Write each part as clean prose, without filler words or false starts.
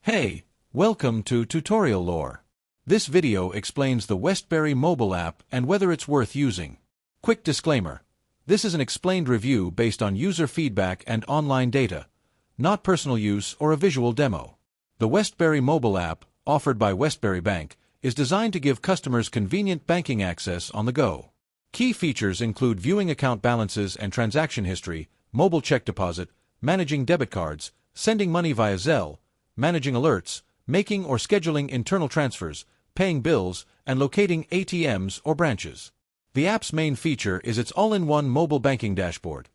Hey, welcome to Tutorial Lore. This video explains the Westbury mobile app and whether it's worth using. Quick disclaimer. This is an explained review based on user feedback and online data, not personal use or a visual demo. The Westbury mobile app, offered by Westbury Bank, is designed to give customers convenient banking access on the go. Key features include viewing account balances and transaction history, mobile check deposit, managing debit cards, sending money via Zelle, managing alerts, making or scheduling internal transfers, paying bills, and locating ATMs or branches. The app's main feature is its all-in-one mobile banking dashboard.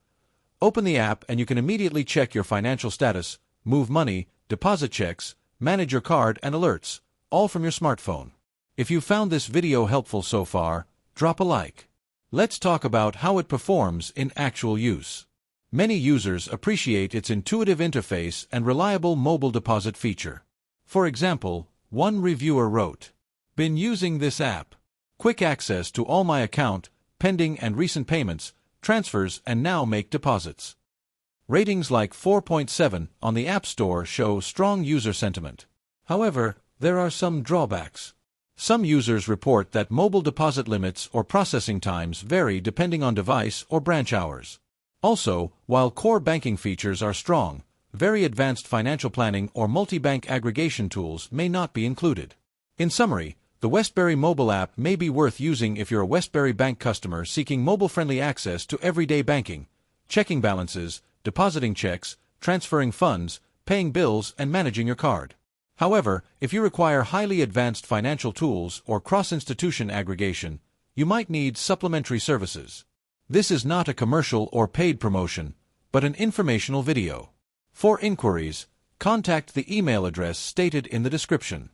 Open the app and you can immediately check your financial status, move money, deposit checks, manage your card and alerts, all from your smartphone. If you found this video helpful so far, drop a like. Let's talk about how it performs in actual use. Many users appreciate its intuitive interface and reliable mobile deposit feature. For example, one reviewer wrote, "Been using this app. Quick access to all my account, pending and recent payments, transfers, and now make deposits." Ratings like 4.7 on the App Store show strong user sentiment. However, there are some drawbacks. Some users report that mobile deposit limits or processing times vary depending on device or branch hours. Also, while core banking features are strong, very advanced financial planning or multi-bank aggregation tools may not be included. In summary, the Westbury mobile app may be worth using if you're a Westbury Bank customer seeking mobile-friendly access to everyday banking, checking balances, depositing checks, transferring funds, paying bills, and managing your card. However, if you require highly advanced financial tools or cross-institution aggregation, you might need supplementary services. This is not a commercial or paid promotion, but an informational video. For inquiries, contact the email address stated in the description.